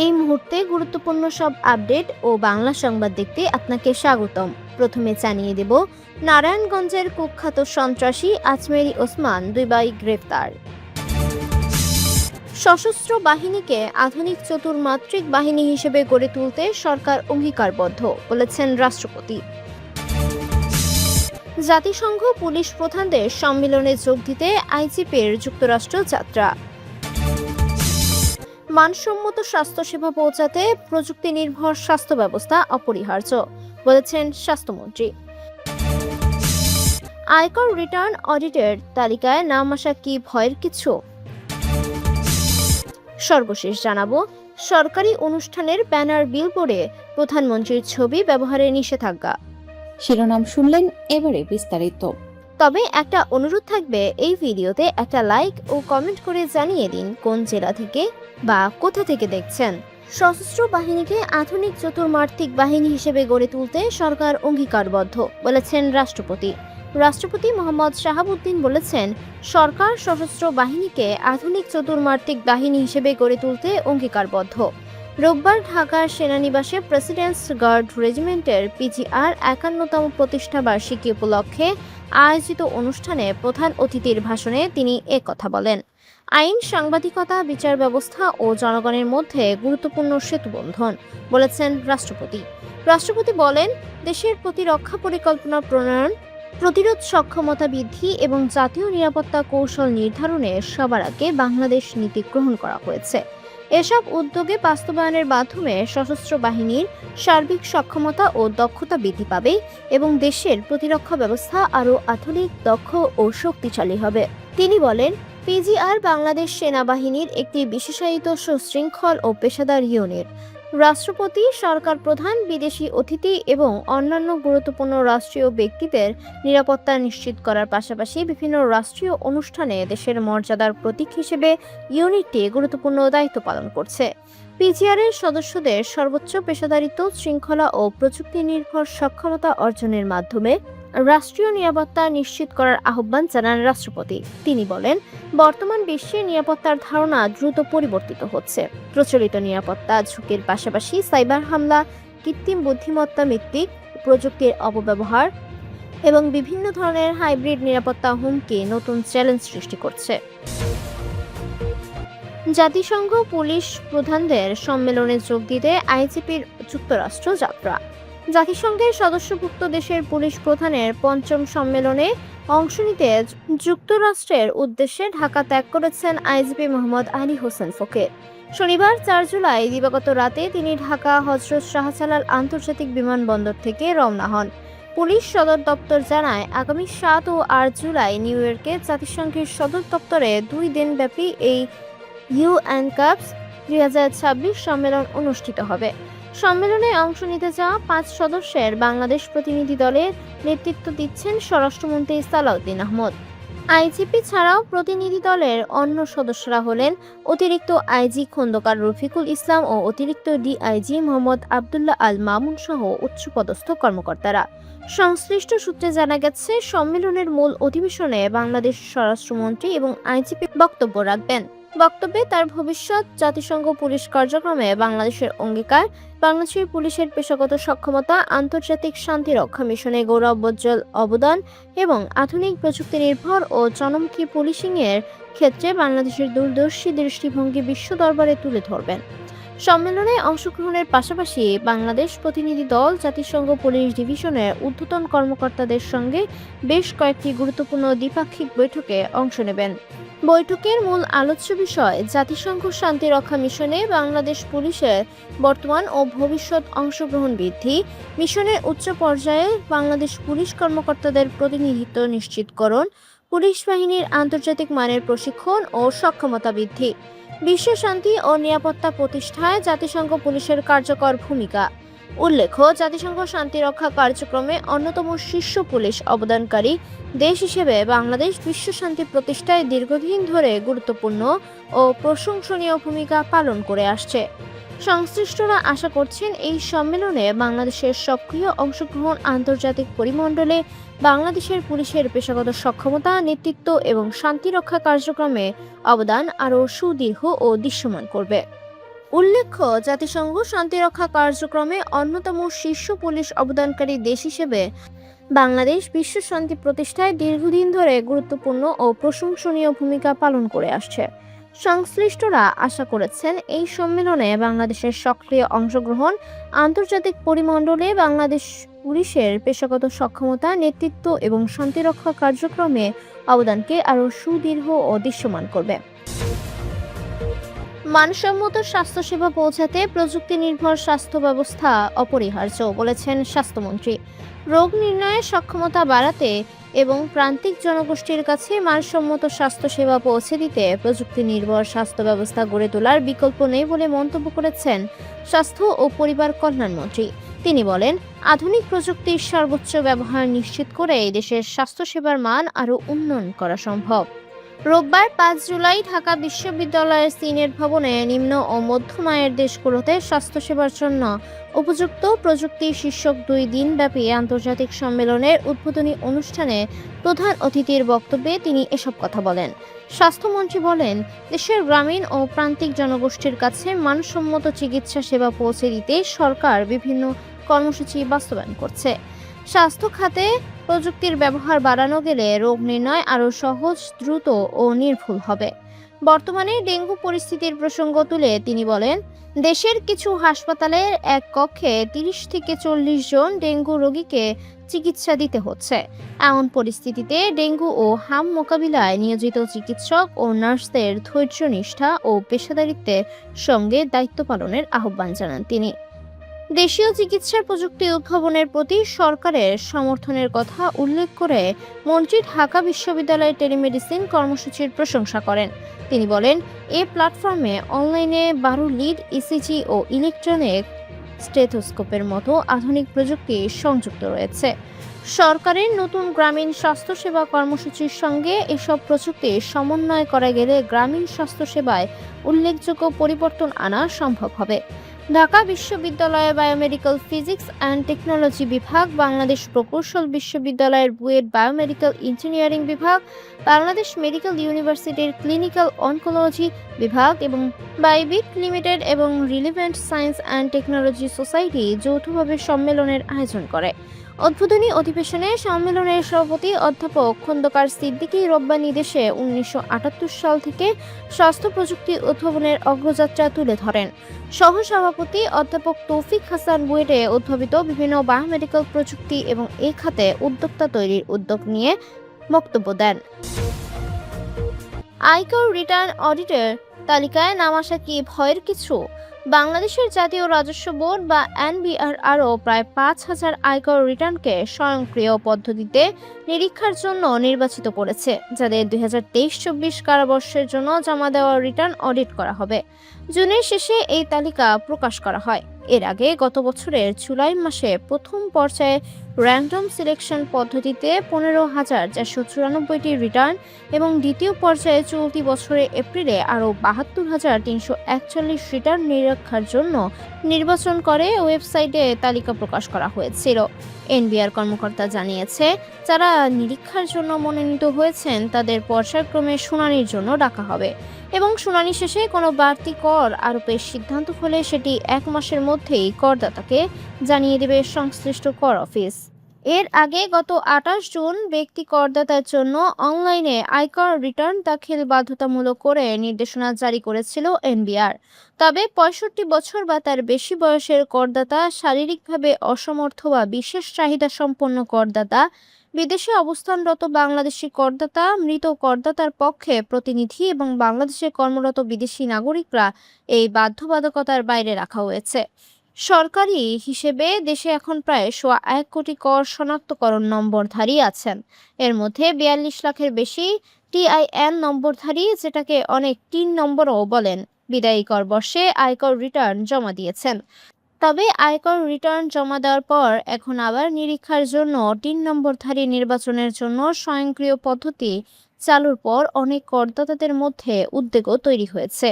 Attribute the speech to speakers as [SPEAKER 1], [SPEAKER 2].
[SPEAKER 1] এই মুহূর্তে গুরুত্বপূর্ণ সব আপডেট ও বাংলা সংবাদ দেখতে আপনাকে স্বাগতম। প্রথমে জানিয়ে দেব, নারায়ণগঞ্জের কুখ্যাত সন্ত্রাসী আজমেরী ওসমান দুবাই গ্রেফতার। সশস্ত্র বাহিনীকে আধুনিক চতুর্মাত্রিক বাহিনী হিসেবে গড়ে তুলতে সরকার অঙ্গীকারবদ্ধ, বলেছেন রাষ্ট্রপতি। জাতিসংঘ পুলিশ প্রধানদের সম্মেলনে যোগ দিতে আইজিপির যুক্তরাষ্ট্র যাত্রা। মানসম্মত স্বাস্থ্যসেবা পৌঁছাতে প্রযুক্তি নির্ভর স্বাস্থ্য ব্যবস্থা অপরিহার্য, বলেছেন স্বাস্থ্যমন্ত্রী। আয়কর রিটার্ন অডিটের তালিকায় নাম আসা কি ভয়ের কিছু? সর্বশেষ জানাবো, সরকারি অনুষ্ঠানের ব্যানার বিলবোর্ডে প্রধানমন্ত্রীর ছবি ব্যবহারে নিষেধাজ্ঞা।
[SPEAKER 2] শিরোনাম শুনলেন, এবারে বিস্তারিত।
[SPEAKER 1] তবে একটা অনুরোধ থাকবে, এই ভিডিওতে একটা লাইক ও কমেন্ট করে জানিয়ে দিন কোন জেলা থেকে বা কোথা থেকে দেখছেন। সশস্ত্র বাহিনীকে আধুনিক চতুর্মাত্রিক বাহিনী হিসেবে গড়ে তুলতে সরকার অঙ্গীকারবদ্ধ, বলেছেন রাষ্ট্রপতি। রাষ্ট্রপতি মোহাম্মদ শাহাবুদ্দিন বলেছেন, সরকার সশস্ত্র বাহিনীকে আধুনিক চতুর্মাত্রিক বাহিনী হিসেবে গড়ে তুলতে অঙ্গীকারবদ্ধ। রোববার ঢাকার সেনানিবাসে প্রেসিডেন্টস গার্ড রেজিমেন্টের পিজিআর 51তম প্রতিষ্ঠা বার্ষিকী উপলক্ষে আয়োজিত অনুষ্ঠানে প্রধান অতিথির ভাষণে তিনি একথা বলেন। আইন, সাংবাদিকতা, বিচার ব্যবস্থা ও জনগণের মধ্যে গুরুত্বপূর্ণ সেতুবন্ধন, বলেছেন রাষ্ট্রপতি। রাষ্ট্রপতি বলেন, দেশের প্রতিরক্ষা পরিকল্পনা প্রণয়ন, প্রতিরোধ সক্ষমতা বৃদ্ধি এবং জাতীয় নিরাপত্তা কৌশল নির্ধারণে সবার আগে বাংলাদেশ নীতি গ্রহণ করা হয়েছে। এসব উদ্যোগে বাস্তবায়নের মাধ্যমে সশস্ত্র বাহিনীর সার্বিক সক্ষমতা ও দক্ষতা বৃদ্ধি পাবে এবং দেশের প্রতিরক্ষা ব্যবস্থা আরও আধুনিক, দক্ষ ও শক্তিশালী হবে। তিনি বলেন, পিজিআর বাংলাদেশ সেনাবাহিনীর একটি বিশেষায়িত সুশৃঙ্খল ও পেশাদার ইউনিট। রাষ্ট্রপতি, সরকার প্রধান, বিদেশি অতিথি এবং অন্যান্য গুরুত্বপূর্ণ রাষ্ট্রীয় ব্যক্তিদের নিরাপত্তা নিশ্চিত করার পাশাপাশি বিভিন্ন রাষ্ট্রীয় অনুষ্ঠানে দেশের মর্যাদার প্রতীক হিসেবে ইউনিটটি গুরুত্বপূর্ণ দায়িত্ব পালন করছে। পিজিআরের সদস্যদের সর্বোচ্চ পেশাদারিত্ব, শৃঙ্খলা ও প্রযুক্তি নির্ভর সক্ষমতা অর্জনের মাধ্যমে রাষ্ট্রীয় নিরাপত্তা নিশ্চিত করার আহ্বান জানান রাষ্ট্রপতি। তিনি বলেন, বর্তমান বিশ্বে নিরাপত্তার ধারণা দ্রুত পরিবর্তিত হচ্ছে। প্রচলিত নিরাপত্তা ঝুঁকির পাশাপাশি সাইবার হামলা, কৃত্রিম বুদ্ধিমত্তা ভিত্তিক প্রযুক্তির অপব্যবহার এবং বিভিন্ন ধরনের হাইব্রিড নিরাপত্তা হুমকি নতুন চ্যালেঞ্জ সৃষ্টি করছে। জাতিসংঘ পুলিশ প্রধানদের সম্মেলনে যোগ দিতে আইজিপির যুক্তরাষ্ট্র যাত্রা। জাতিসংঘের সদস্যভুক্ত দেশের পুলিশ প্রধানের ৫ম সম্মেলনে অংশ নিতে যুক্তরাষ্ট্রের উদ্দেশ্যে ঢাকা ত্যাগ করেছেন আইজিপি মোহাম্মদ আলী হোসেন ফকির। শনিবার ৪ জুলাই দিবাগত রাতে তিনি ঢাকা হযরত শাহজালাল আন্তর্জাতিক বিমানবন্দর থেকে রওনা হন। পুলিশ সদর দপ্তর জানায়, আগামী ৭ ও ৮ জুলাই নিউ ইয়র্কে জাতিসংঘের সদর দপ্তরে ২ দিনব্যাপী এই ইউএনকাপস ২০২৬ সম্মেলন অনুষ্ঠিত হবে। সম্মেলনে অংশ নিতে যাওয়া ৫ সদস্যের বাংলাদেশ প্রতিনিধি দলের নেতৃত্ব দিচ্ছেন স্বরাষ্ট্রমন্ত্রী সালাউদ্দিন আহমদ। আইজিপি ছাড়াও প্রতিনিধি দলের অন্য সদস্যরা হলেন অতিরিক্ত আইজি খোন্দকার রফিকুল ইসলাম ও অতিরিক্ত ডিআইজি মোহাম্মদ আবদুল্লাহ আল মামুন সহ উচ্চপদস্থ কর্মকর্তারা। সংশ্লিষ্ট সূত্রে জানা গেছে, সম্মেলনের মূল অধিবেশনে বাংলাদেশ স্বরাষ্ট্রমন্ত্রী এবং আইজিপি বক্তব্য রাখবেন। বক্তব্যে তার ভবিষ্যৎ, জাতিসংঘ পুলিশ কার্যক্রমে বাংলাদেশের অঙ্গীকার, বাংলাদেশের পুলিশের পেশাগত সক্ষমতা, আন্তর্জাতিক শান্তি রক্ষা মিশনে গৌরবোজ্জ্বল অবদান এবং আধুনিক প্রযুক্তি নির্ভর ও জনমুখী পুলিশিংয়ের ক্ষেত্রে বাংলাদেশের দূরদর্শী দৃষ্টিভঙ্গি বিশ্ব দরবারে তুলে ধরবেন। সম্মেলনে অংশগ্রহণের পাশাপাশি বাংলাদেশ প্রতিনিধি দল জাতিসংঘ পুলিশ ডিভিশনের ঊর্ধ্বতন কর্মকর্তাদের সঙ্গে বেশ কয়েকটি গুরুত্বপূর্ণ দ্বিপাক্ষিক বৈঠকে অংশ নেবেন। বৈঠকের মূল আলোচ্য বিষয় জাতিসংঘ শান্তি রক্ষা মিশনে বাংলাদেশ পুলিশের বর্তমান ও ভবিষ্যৎ অংশগ্রহণ বৃদ্ধি, মিশনের উচ্চ পর্যায়ে বাংলাদেশ পুলিশ কর্মকর্তাদের প্রতিনিধিত্ব নিশ্চিতকরণ, পুলিশ বাহিনীর আন্তর্জাতিক মানের প্রশিক্ষণ ও সক্ষমতা বৃদ্ধি, বিশ্ব শান্তি ও নিরাপত্তা প্রতিষ্ঠায় জাতিসংঘ পুলিশের কার্যকর ভূমিকা। উল্লেখ্য, জাতিসংঘ শান্তিরক্ষা কার্যক্রমে অন্যতম শীর্ষ পুলিশ অবদানকারী দেশ হিসেবে বাংলাদেশ বিশ্ব শান্তি প্রতিষ্ঠায় দীর্ঘদিন ধরে গুরুত্বপূর্ণ ও প্রশংসনীয় ভূমিকা পালন করে আসছে। সংশ্লিষ্টরা আশা করছেন, এই সম্মেলনে বাংলাদেশের সক্রিয় অংশগ্রহণ আন্তর্জাতিক পরিমণ্ডলে বাংলাদেশের পুলিশের পেশাগত সক্ষমতা, নেতৃত্ব এবং শান্তিরক্ষা কার্যক্রমে অবদান আরও সুদীর্ঘ ও দৃশ্যমান করবে। উল্লেখ্য, জাতিসংঘ শান্তিরক্ষা কার্যক্রমে অন্যতম শীর্ষ পুলিশ অবদানকারী দেশ হিসেবে বাংলাদেশ বিশ্ব শান্তি প্রতিষ্ঠায় দীর্ঘদিন ধরে গুরুত্বপূর্ণ ও প্রশংসনীয় ভূমিকা পালন করে আসছে। সংশ্লিষ্টরা আশা করেছেন এই সম্মেলনে বাংলাদেশের সক্রিয় অংশগ্রহণ আন্তর্জাতিক পরিমণ্ডলে বাংলাদেশ পুলিশের পেশাগত সক্ষমতা, নেতৃত্ব এবং শান্তিরক্ষা কার্যক্রমে অবদানকে আরও সুদীর্ঘ ও দৃশ্যমান করবে। মানসম্মত স্বাস্থ্যসেবা পৌঁছাতে প্রযুক্তি নির্ভর স্বাস্থ্য ব্যবস্থা অপরিহার্য, বলেছেন স্বাস্থ্যমন্ত্রী। রোগ নির্ণয়ের সক্ষমতা বাড়াতে এবং প্রান্তিক জনগোষ্ঠীর কাছে মানসম্মত স্বাস্থ্যসেবা পৌঁছে দিতে প্রযুক্তি নির্ভর স্বাস্থ্য ব্যবস্থা গড়ে তোলার বিকল্প নেই বলে মন্তব্য করেছেন স্বাস্থ্য ও পরিবার কল্যাণমন্ত্রী। তিনি বলেন, আধুনিক প্রযুক্তির সর্বোচ্চ ব্যবহার নিশ্চিত করে দেশের স্বাস্থ্যসেবার মান আরও উন্নয়ন করা সম্ভব। রোববার ৫ জুলাই ঢাকা বিশ্ববিদ্যালয়ের সিনেট ভবনে নিম্ন ও মধ্যম আয়ের দেশগুলোতে স্বাস্থ্যসেবার জন্য উপযুক্ত প্রযুক্তি শীর্ষক ২ দিনব্যাপী আন্তর্জাতিক সম্মেলনের উদ্বোধনী অনুষ্ঠানে প্রধান অতিথির বক্তব্যে তিনি এসব কথা বলেন। স্বাস্থ্যমন্ত্রী বলেন, দেশের গ্রামীণ ও প্রান্তিক জনগোষ্ঠীর কাছে মানসম্মত চিকিৎসা সেবা পৌঁছে দিতে সরকার বিভিন্ন কর্মসূচি বাস্তবায়ন করছে। স্বাস্থ্য খাতে প্রযুক্তির ব্যবহার বাড়ানো গেলে রোগ নির্ণয় আরও সহজ, দ্রুত ও নির্ভুল হবে। বর্তমানে ডেঙ্গু পরিস্থিতির প্রসঙ্গ তুলে তিনি বলেন, দেশের কিছু হাসপাতালের এক কক্ষে ৩০ থেকে ৪০ জন ডেঙ্গু রোগীকে চিকিৎসা দিতে হচ্ছে। এমন পরিস্থিতিতে ডেঙ্গু ও হাম মোকাবিলায় নিয়োজিত চিকিৎসক ও নার্সদের ধৈর্য, নিষ্ঠা ও পেশাদারিত্বের সঙ্গে দায়িত্ব পালনের আহ্বান জানান তিনি। দেশীয় চিকিৎসার প্রযুক্তি উদ্ভাবনের প্রতি সরকারের সমর্থনের কথা উল্লেখ করে মন্ত্রী ঢাকা বিশ্ববিদ্যালয়ের টেলিমেডিসিন কর্মসূচির প্রশংসা করেন। তিনি বলেন, এই প্ল্যাটফর্মে অনলাইনে 12 লিড ইসিজি ও ইলেকট্রনিক স্টেথোস্কোপের মতো আধুনিক প্রযুক্তি সংযুক্ত রয়েছে। সরকারের নতুন গ্রামীণ স্বাস্থ্যসেবা কর্মসূচির সঙ্গে এসব প্রযুক্তির সমন্বয় করা গেলে গ্রামীণ স্বাস্থ্যসেবায় উল্লেখযোগ্য পরিবর্তন আনা সম্ভব হবে। ঢাকা বিশ্ববিদ্যালয়ের বায়োমেডিক্যাল ফিজিক্স অ্যান্ড টেকনোলজি বিভাগ, বাংলাদেশ প্রকৌশল বিশ্ববিদ্যালয়ের বুয়েট বায়োমেডিক্যাল ইঞ্জিনিয়ারিং বিভাগ, বাংলাদেশ মেডিকেল ইউনিভার্সিটির ক্লিনিক্যাল অনকোলজি বিভাগ এবং বাইবিট লিমিটেড এবং relevant science and technology society যৌথভাবে সম্মেলনের আয়োজন করে। উদ্বোধনী অধিবেশনে সম্মেলনের সভাপতি অধ্যাপক খন্দকার সিদ্দিকী রব্বানী দেশে ১৯৭৮ সাল থেকে স্বাস্থ্য প্রযুক্তি উদ্ভাবনের অগ্রযাত্রা তুলে ধরেন। সহ-সভাপতি অধ্যাপক তৌফিক হাসান বুয়েটে উদ্ভাবিত বিভিন্ন বায়োমেডিক্যাল প্রযুক্তি এবং এই খাতে উদ্যোক্তা তৈরির উদ্যোগ নিয়ে বক্তব্য দেন। আয়কর রিটার্ন অডিটের তালিকায় নাম আসা কি ভয়ের কিছু? বাংলাদেশের জাতীয় রাজস্ব বোর্ড বা এনবিআর আরও প্রায় ৫,০০০ আয়কর রিটার্নকে স্বয়ংক্রিয় পদ্ধতিতে নিরীক্ষার জন্য নির্বাচিত করেছে, যাদের ২০২৩-২৪ কারাবর্ষের জন্য জমা দেওয়া রিটার্ন অডিট করা হবে। জুনের শেষে এই তালিকা প্রকাশ করা হয়। এর আগে গত বছরের জুলাই মাসে প্রথম পর্যায়ে র্যান্ডম সিলেকশন পদ্ধতিতে ১৫,৪৯৪টি রিটার্ন এবং দ্বিতীয় পর্যায়ে চলতি বছরের এপ্রিলে আরও ৭২,৩৪১ রিটার্ন নিরীক্ষার জন্য নির্বাচন করে ওয়েবসাইটে তালিকা প্রকাশ করা হয়েছিল। এনবিআর কর্মকর্তা জানিয়েছে, যারা নিরীক্ষার জন্য মনোনীত হয়েছেন তাদের পর্যায়ক্রমে শুনানির জন্য ডাকা হবে এবং শুনানি শেষে কোনো বাড়তি কর আরোপের সিদ্ধান্ত হলে সেটি ১ মাসের মধ্যেই করদাতাকে জানিয়ে দেবে সংশ্লিষ্ট কর অফিস। এর আগে গত ২৮ জুন ব্যক্তি করদাতার জন্য অনলাইনে আয়কর রিটার্ন দাখিল বাধ্যতামূলক করে নির্দেশনা জারি করেছিল এনবিআর। তবে ৬৫ বছর বা তার বেশি বয়সের করদাতা, শারীরিকভাবে অসমর্থ বা বিশেষ চাহিদা সম্পন্ন করদাতা, বিদেশে অবস্থানরত বাংলাদেশি করদাতা, মৃত করদাতার পক্ষে প্রতিনিধি এবং বাংলাদেশে কর্মরত বিদেশি নাগরিকরা এই বাধ্যবাধকতার বাইরে রাখা হয়েছে। সরকারি হিসেবে দেশে এখন প্রায় ১.১ কোটি কর শনাক্তকরণ নম্বরধারী আছেন। এর মধ্যে ৪২ লাখের বেশি টিআইএন নম্বরধারী, যেটাকে অনেক টিন নম্বরও বলেন, বিদায়ী কর বর্ষে আয়কর রিটার্ন জমা দিয়েছেন। তবে আয়কর রিটার্ন জমা দেওয়ার পর এখন আবার নিরীক্ষার জন্য ৩ নম্বরধারী নির্বাচনের জন্য স্বয়ংক্রিয় পদ্ধতি চালুর পর অনেক করদাতাদের মধ্যে উদ্বেগও তৈরি হয়েছে।